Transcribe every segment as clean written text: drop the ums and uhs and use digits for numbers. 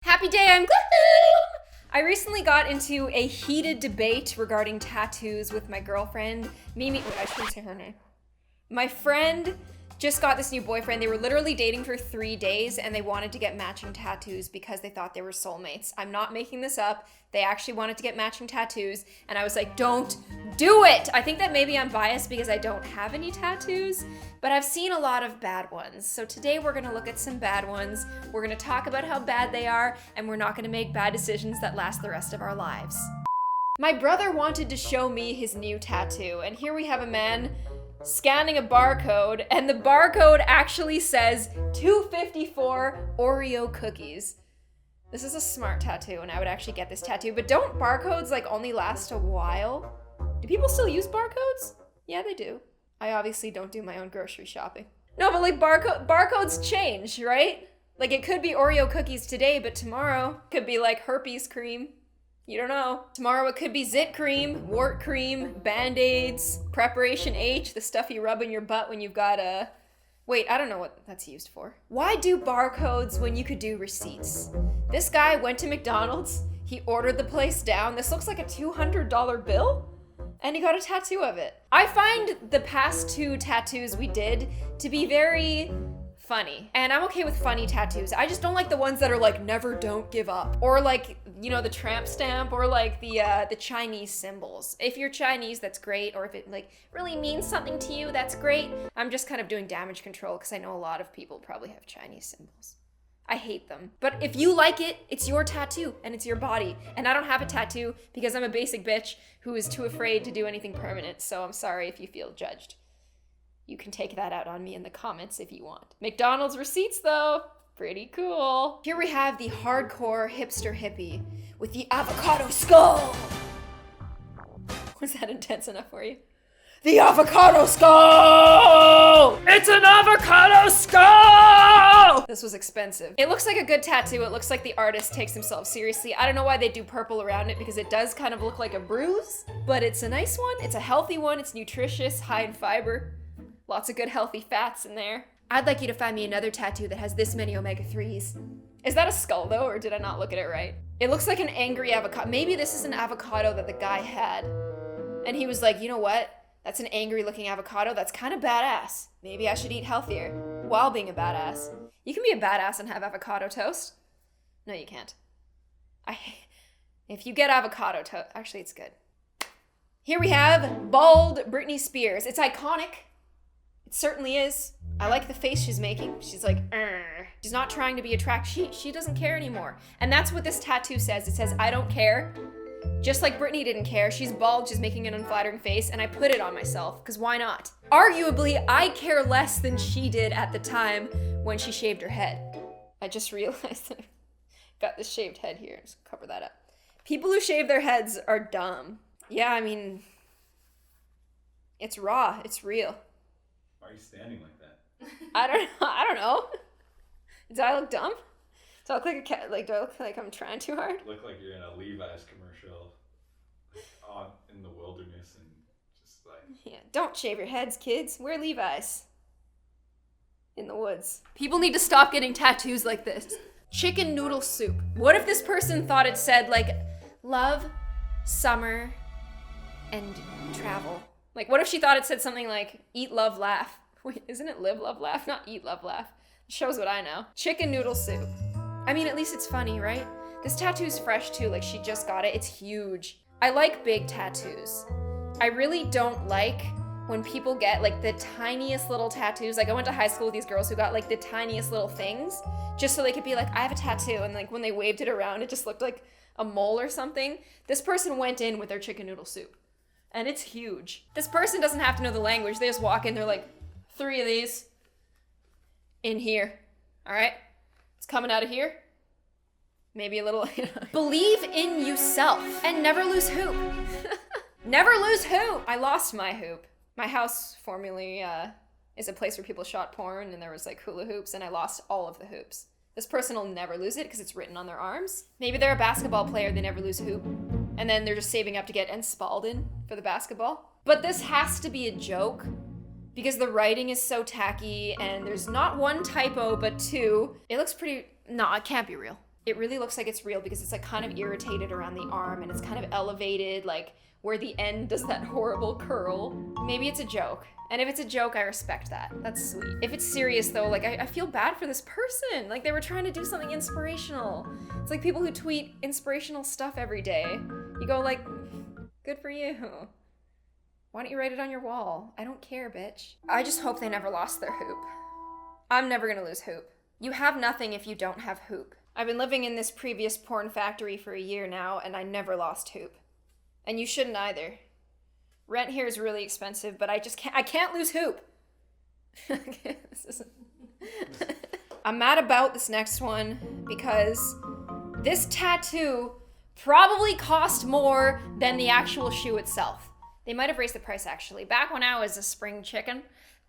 Happy day, I'm Gloom! I recently got into a heated debate regarding tattoos with my girlfriend. Wait, I shouldn't say her name. My friend just got this new boyfriend. They were literally dating for 3 days and they wanted to get matching tattoos because they thought they were soulmates. I'm not making this up. They actually wanted to get matching tattoos and I was like, don't do it! I think that maybe I'm biased because I don't have any tattoos, but I've seen a lot of bad ones. So today we're gonna look at some bad ones. We're gonna talk about how bad they are and we're not gonna make bad decisions that last the rest of our lives. My brother wanted to show me his new tattoo and here we have a man scanning a barcode, and the barcode actually says 254 Oreo cookies. This is a smart tattoo, and I would actually get this tattoo, but don't barcodes like only last a while? Do people still use barcodes? Yeah, they do. I obviously don't do my own grocery shopping. No, but like barcodes change, right? Like it could be Oreo cookies today, but tomorrow could be like herpes cream. You don't know. Tomorrow it could be zit cream, wart cream, band-aids, preparation H, the stuff you rub in your butt when you've got a... Wait, I don't know what that's used for. Why do barcodes when you could do receipts? This guy went to McDonald's, he ordered the place down. This looks like a $200 bill, and he got a tattoo of it. I find the past 2 tattoos we did to be very funny, and I'm okay with funny tattoos. I just don't like the ones that are like never, don't give up, or like, you know, the tramp stamp, or like the Chinese symbols. If you're Chinese, that's great, or if it like really means something to you, that's great. I'm just kind of doing damage control because I know a lot of people probably have Chinese symbols. I hate them. But if you like it, it's your tattoo and it's your body. And I don't have a tattoo because I'm a basic bitch who is too afraid to do anything permanent, so I'm sorry if you feel judged. You can take that out on me in the comments if you want. McDonald's receipts though, pretty cool. Here we have the hardcore hipster hippie with the avocado skull. Was that intense enough for you? The avocado skull! It's an avocado skull! This was expensive. It looks like a good tattoo. It looks like the artist takes himself seriously. I don't know why they do purple around it because it does kind of look like a bruise, but it's a nice one. It's a healthy one. It's nutritious, high in fiber. Lots of good healthy fats in there. I'd like you to find me another tattoo that has this many omega-3s. Is that a skull though, or did I not look at it right? It looks like an angry avocado. Maybe this is an avocado that the guy had. And he was like, you know what? That's an angry looking avocado. That's kind of badass. Maybe I should eat healthier while being a badass. You can be a badass and have avocado toast. No, you can't. If you get avocado toast, actually it's good. Here we have bald Britney Spears. It's iconic. It certainly is. I like the face she's making. She's like, she's not trying to be attractive. She doesn't care anymore. And that's what this tattoo says. It says, I don't care. Just like Britney didn't care. She's bald, she's making an unflattering face, and I put it on myself, because why not? Arguably, I care less than she did at the time when she shaved her head. I just realized that I've got this shaved head here. Just cover that up. People who shave their heads are dumb. Yeah, I mean, it's raw, it's real. Why are you standing like that? I don't know. Do I look dumb? Do I look like a cat? Like, do I look like I'm trying too hard? You look like you're in a Levi's commercial, in the wilderness and just like. Yeah, don't shave your heads, kids. Wear Levi's. In the woods. People need to stop getting tattoos like this. Chicken noodle soup. What if this person thought it said like, love, summer, and travel? Like, what if she thought it said something like, eat, love, laugh? Wait, isn't it live, love, laugh? Not eat, love, laugh. It shows what I know. Chicken noodle soup. I mean, at least it's funny, right? This tattoo's fresh too, like she just got it. It's huge. I like big tattoos. I really don't like when people get like the tiniest little tattoos. Like I went to high school with these girls who got like the tiniest little things just so they could be like, I have a tattoo. And like when they waved it around, it just looked like a mole or something. This person went in with their chicken noodle soup. And it's huge. This person doesn't have to know the language. They just walk in, they're like, 3 of these in here. All right? It's coming out of here. Maybe a little. Believe in yourself and never lose hoop. Never lose hoop. I lost my hoop. My house formerly is a place where people shot porn and there was like hula hoops and I lost all of the hoops. This person will never lose it because it's written on their arms. Maybe they're a basketball player, they never lose hoop. And then they're just saving up to get Spalding for the basketball. But this has to be a joke because the writing is so tacky and there's not 1 typo, but 2. It looks pretty, no, it can't be real. It really looks like it's real because it's like kind of irritated around the arm and it's kind of elevated, like where the end does that horrible curl. Maybe it's a joke. And if it's a joke, I respect that. That's sweet. If it's serious though, like I feel bad for this person. Like they were trying to do something inspirational. It's like people who tweet inspirational stuff every day. You go like, good for you. Why don't you write it on your wall? I don't care, bitch. I just hope they never lost their hoop. I'm never gonna lose hoop. You have nothing if you don't have hoop. I've been living in this previous porn factory for a year now, and I never lost hoop. And you shouldn't either. Rent here is really expensive, but I can't lose hoop. I'm mad about this next one because this tattoo probably cost more than the actual shoe itself. They might have raised the price actually. Back when I was a spring chicken,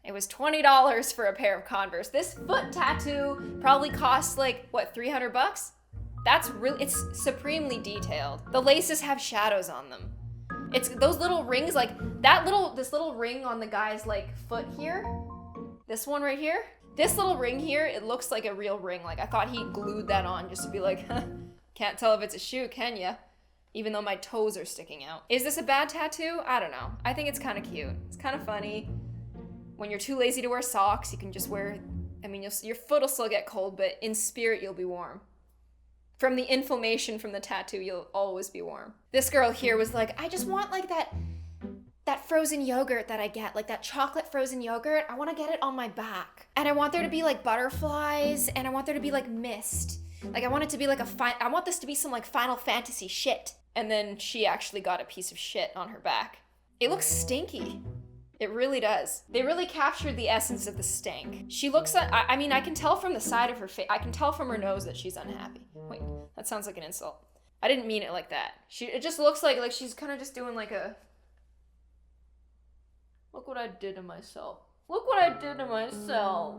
it was $20 for a pair of Converse. This foot tattoo probably cost like, what, 300 bucks? That's really, it's supremely detailed. The laces have shadows on them. It's those little rings, like this little ring on the guy's like foot here. This one right here. This little ring here, it looks like a real ring. Like I thought he glued that on just to be like, can't tell if it's a shoe, can ya? Even though my toes are sticking out. Is this a bad tattoo? I don't know. I think it's kind of cute. It's kind of funny. When you're too lazy to wear socks, you can just wear, I mean, your foot will still get cold, but in spirit, you'll be warm. From the inflammation from the tattoo, you'll always be warm. This girl here was like, I just want like that frozen yogurt that I get, like that chocolate frozen yogurt. I want to get it on my back. And I want there to be like butterflies, and I want there to be like mist. Like I want it to be like I want this to be some like Final Fantasy shit. And then she actually got a piece of shit on her back. It looks stinky. It really does. They really captured the essence of the stank. She looks, I mean, I can tell from the side of her face, I can tell from her nose that she's unhappy. Wait, that sounds like an insult. I didn't mean it like that. It just looks like she's kind of just doing like a, look what I did to myself. Look what I did to myself.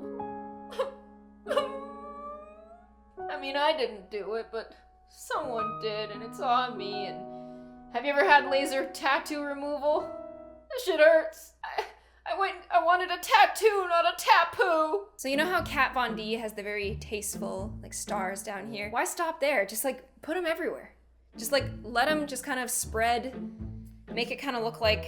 I mean, I didn't do it, but someone did, and it's on me. And have you ever had laser tattoo removal? This shit hurts. I wanted a tattoo, not a tappoo. So you know how Kat Von D has the very tasteful like stars down here? Why stop there? Just like put them everywhere. Just like let them just kind of spread, make it kind of look like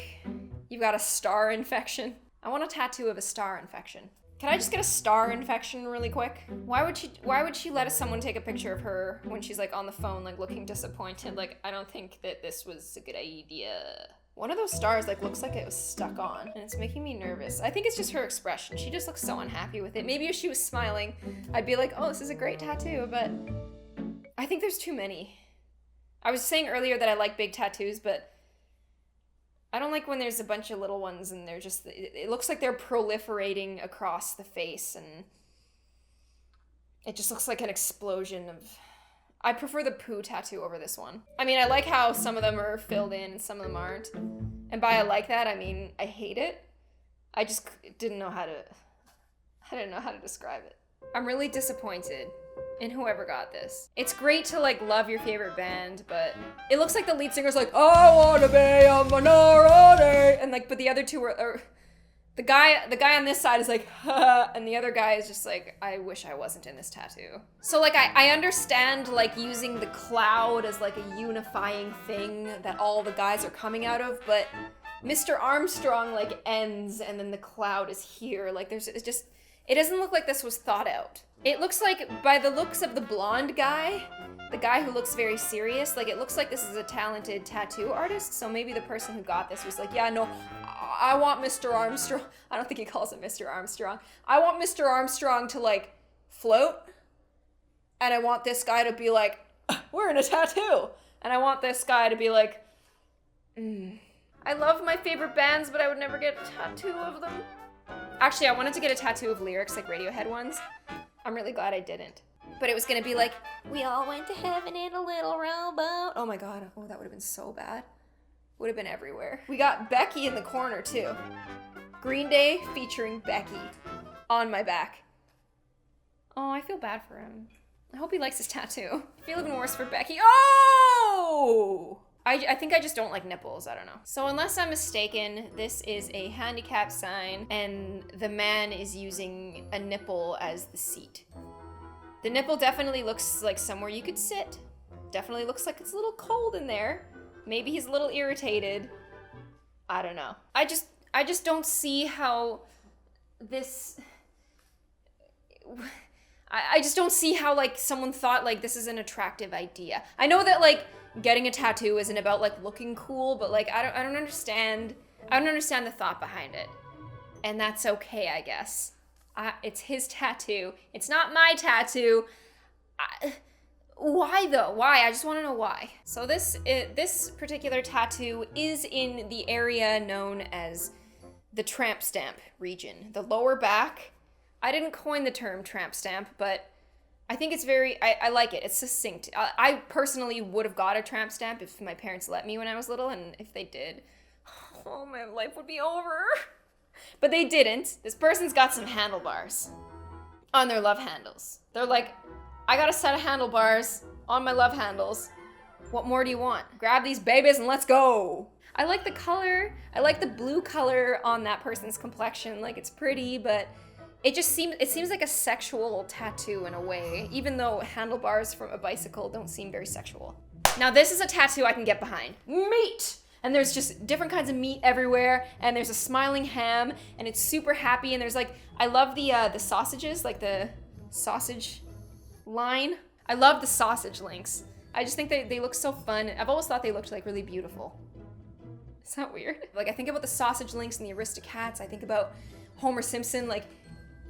you've got a star infection. I want a tattoo of a star infection. Can I just get a star infection really quick? Why would she let someone take a picture of her when she's like on the phone, like looking disappointed? Like, I don't think that this was a good idea. One of those stars like looks like it was stuck on, and it's making me nervous. I think it's just her expression. She just looks so unhappy with it. Maybe if she was smiling, I'd be like, oh, this is a great tattoo, but I think there's too many. I was saying earlier that I like big tattoos, but I don't like when there's a bunch of little ones and they're just, it looks like they're proliferating across the face, and it just looks like an explosion of, I prefer the poo tattoo over this one. I mean, I like how some of them are filled in and some of them aren't. And by I like that, I mean, I hate it. I just didn't know how to describe it. I'm really disappointed in whoever got this. It's great to like love your favorite band, but it looks like the lead singer's like, I wanna be a minority, and like, but the other two were, the guy on this side is like, ha, and the other guy is just like, I wish I wasn't in this tattoo. So like, I understand like using the cloud as like a unifying thing that all the guys are coming out of, but Mr. Armstrong like ends and then the cloud is here. Like it doesn't look like this was thought out. It looks like, by the looks of the blonde guy, the guy who looks very serious, like it looks like this is a talented tattoo artist, so maybe the person who got this was like, yeah, no, I want Mr. Armstrong, I don't think he calls it Mr. Armstrong, I want Mr. Armstrong to like float, and I want this guy to be like, we're in a tattoo, and I want this guy to be like, I love my favorite bands, but I would never get a tattoo of them. Actually, I wanted to get a tattoo of lyrics like Radiohead ones. I'm really glad I didn't. But it was gonna be like, we all went to heaven in a little rowboat. Oh my god, oh, that would have been so bad. Would have been everywhere. We got Becky in the corner too. Green Day featuring Becky on my back. Oh, I feel bad for him. I hope he likes his tattoo. I feel even worse for Becky. Oh! I think I just don't like nipples, I don't know. So unless I'm mistaken, this is a handicap sign and the man is using a nipple as the seat. The nipple definitely looks like somewhere you could sit. Definitely looks like it's a little cold in there. Maybe he's a little irritated. I don't know. I just don't see how this... I just don't see how, like, someone thought, like, this is an attractive idea. I know that, like, getting a tattoo isn't about, like, looking cool, but, like, I don't understand the thought behind it. And that's okay, I guess. It's his tattoo. It's not my tattoo. Why, though? Why? I just want to know why. So this particular tattoo is in the area known as the tramp stamp region. The lower back. I didn't coin the term tramp stamp, but I think it's I like it. It's succinct. I personally would have got a tramp stamp if my parents let me when I was little, and if they did, oh, my life would be over. But they didn't. This person's got some handlebars on their love handles. They're like, I got a set of handlebars on my love handles. What more do you want? Grab these babies and let's go. I like the color. I like the blue color on that person's complexion. Like, it's pretty, but it seems like a sexual tattoo in a way, even though handlebars from a bicycle don't seem very sexual. Now, this is a tattoo I can get behind. Meat! And there's just different kinds of meat everywhere, and there's a smiling ham, and it's super happy, and there's like, I love the sausages, like the sausage line. I love the sausage links. I just think they look so fun. I've always thought they looked like really beautiful. Is that weird? Like, I think about the sausage links and the Aristocats. I think about Homer Simpson, like,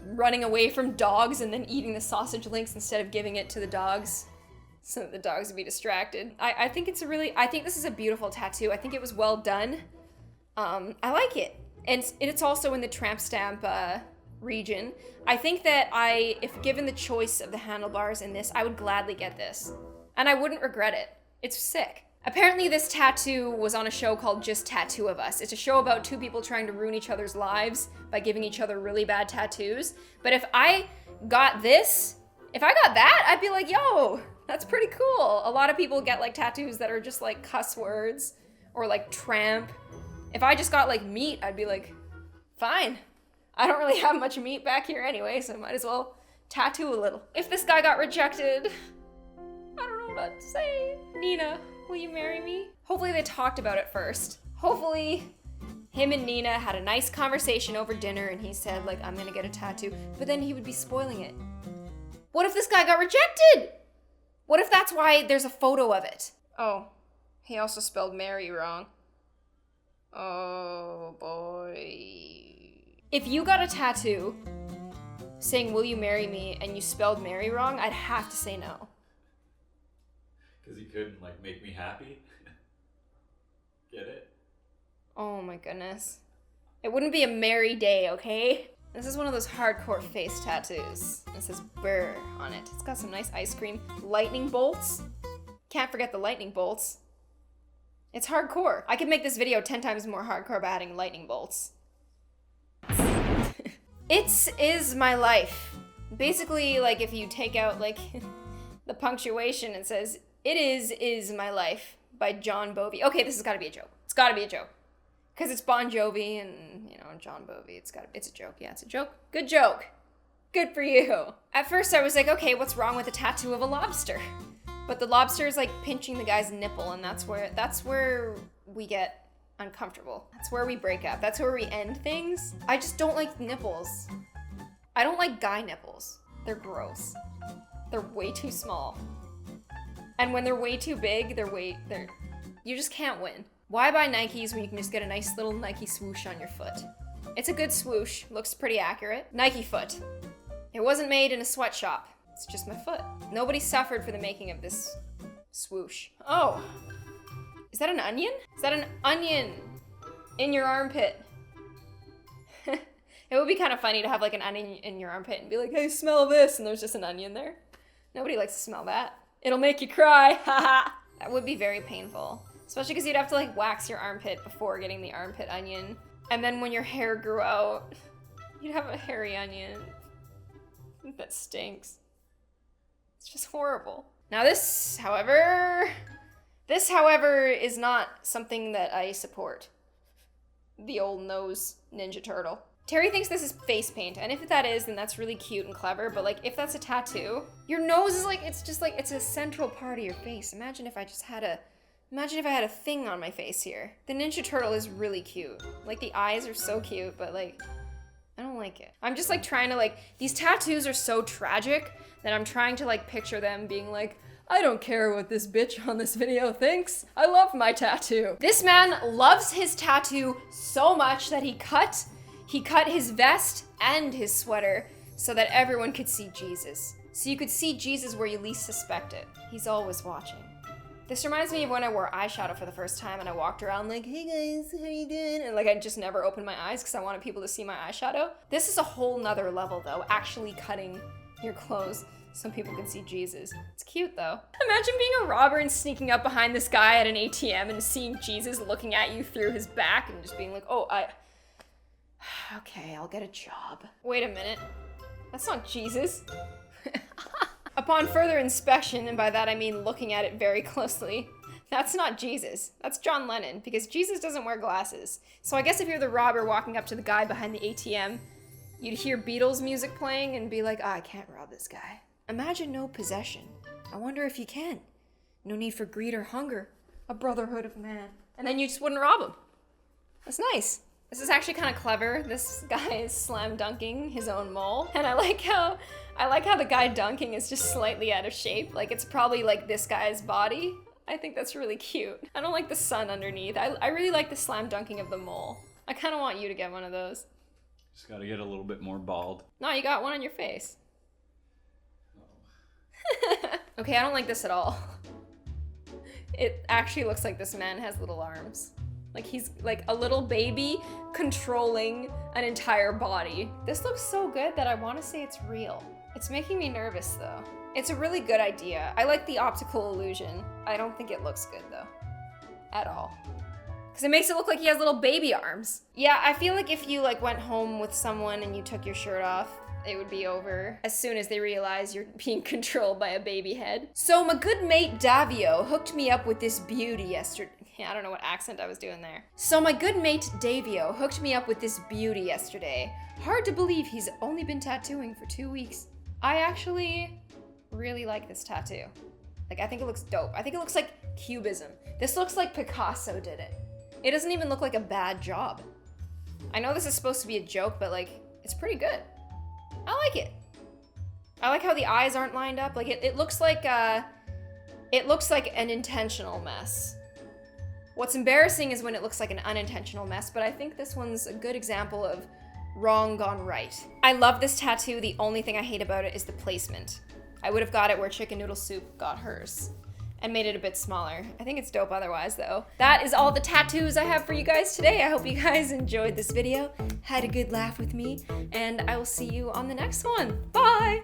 running away from dogs and then eating the sausage links instead of giving it to the dogs so that the dogs would be distracted. I think this is a beautiful tattoo. I think it was well done. I like it. And it's also in the tramp stamp region. I think that if given the choice of the handlebars in this, I would gladly get this. And I wouldn't regret it. It's sick. Apparently this tattoo was on a show called Just Tattoo of Us. It's a show about two people trying to ruin each other's lives by giving each other really bad tattoos. But if I got that, I'd be like, yo, that's pretty cool. A lot of people get like tattoos that are just like cuss words or like tramp. If I just got like meat, I'd be like, fine. I don't really have much meat back here anyway, so I might as well tattoo a little. If this guy got rejected, I don't know what to say. Nina, will you marry me? Hopefully they talked about it first. Hopefully him and Nina had a nice conversation over dinner and he said, like, I'm gonna get a tattoo, but then he would be spoiling it. What if this guy got rejected? What if that's why there's a photo of it? Oh, he also spelled Mary wrong. Oh boy. If you got a tattoo saying, will you marry me, and you spelled Mary wrong, I'd have to say no. Because he couldn't, like, make me happy? Get it? Oh my goodness. It wouldn't be a merry day, okay? This is one of those hardcore face tattoos. It says Burr on it. It's got some nice ice cream. Lightning bolts. Can't forget the lightning bolts. It's hardcore. I could make this video 10 times more hardcore by adding lightning bolts. It is my life. Basically, like, if you take out, like, the punctuation, it says, it is my life by John Bovey. Okay, this has got to be a joke. It's got to be a joke. Because it's Bon Jovi and, you know, John Bovey. It's a joke. Yeah, it's a joke. Good joke. Good for you. At first I was like, okay, what's wrong with a tattoo of a lobster? But the lobster is like pinching the guy's nipple, and that's where we get uncomfortable. That's where we break up. That's where we end things. I just don't like nipples. I don't like guy nipples. They're gross. They're way too small. And when they're way too big, you just can't win. Why buy Nikes when you can just get a nice little Nike swoosh on your foot? It's a good swoosh, looks pretty accurate. Nike foot. It wasn't made in a sweatshop. It's just my foot. Nobody suffered for the making of this swoosh. Oh, is that an onion? Is that an onion in your armpit? It would be kind of funny to have like an onion in your armpit and be like, hey, smell this, and there's just an onion there. Nobody likes to smell that. It'll make you cry, haha. That would be very painful. Especially because you'd have to like wax your armpit before getting the armpit onion. And then when your hair grew out, you'd have a hairy onion. That stinks. It's just horrible. Now this, however, is not something that I support. The old nose Ninja Turtle. Terry thinks this is face paint, and if that is, then that's really cute and clever, but like, if that's a tattoo, your nose is like, it's just like, it's a central part of your face. Imagine if I had a thing on my face here. The Ninja Turtle is really cute. Like, the eyes are so cute, but like, I don't like it. I'm just like trying to like, these tattoos are so tragic that I'm trying to like picture them being like, I don't care what this bitch on this video thinks. I love my tattoo. This man loves his tattoo so much that he cut his vest and his sweater so that everyone could see Jesus. So you could see Jesus where you least suspect it. He's always watching. This reminds me of when I wore eyeshadow for the first time and I walked around like, hey guys, how you doing? And like I just never opened my eyes because I wanted people to see my eyeshadow. This is a whole nother level though, actually cutting your clothes so people can see Jesus. It's cute though. Imagine being a robber and sneaking up behind this guy at an ATM and seeing Jesus looking at you through his back and just being like, oh, okay, I'll get a job. Wait a minute, that's not Jesus. Upon further inspection, and by that I mean looking at it very closely, that's not Jesus, that's John Lennon, because Jesus doesn't wear glasses. So I guess if you're the robber walking up to the guy behind the ATM, you'd hear Beatles music playing and be like, I can't rob this guy. Imagine no possession. I wonder if you can. No need for greed or hunger. A brotherhood of man. And then you just wouldn't rob him. That's nice. This is actually kind of clever. This guy is slam dunking his own mole. And I like how the guy dunking is just slightly out of shape. Like it's probably like this guy's body. I think that's really cute. I don't like the sun underneath. I really like the slam dunking of the mole. I kind of want you to get one of those. Just gotta get a little bit more bald. No, you got one on your face. Okay, I don't like this at all. It actually looks like this man has little arms. Like he's like a little baby controlling an entire body. This looks so good that I want to say it's real. It's making me nervous though. It's a really good idea. I like the optical illusion. I don't think it looks good though. At all. Because it makes it look like he has little baby arms. Yeah, I feel like if you like went home with someone and you took your shirt off, it would be over as soon as they realize you're being controlled by a baby head. So my good mate Davio hooked me up with this beauty yesterday. Yeah, I don't know what accent I was doing there. So my good mate Davio hooked me up with this beauty yesterday. Hard to believe he's only been tattooing for 2 weeks. I actually really like this tattoo. Like, I think it looks dope. I think it looks like cubism. This looks like Picasso did it. It doesn't even look like a bad job. I know this is supposed to be a joke, but like, it's pretty good. I like it. I like how the eyes aren't lined up. Like it looks like an intentional mess. What's embarrassing is when it looks like an unintentional mess, but I think this one's a good example of wrong gone right. I love this tattoo. The only thing I hate about it is the placement. I would have got it where Chicken Noodle Soup got hers and made it a bit smaller. I think it's dope otherwise though. That is all the tattoos I have for you guys today. I hope you guys enjoyed this video, had a good laugh with me, and I will see you on the next one. Bye!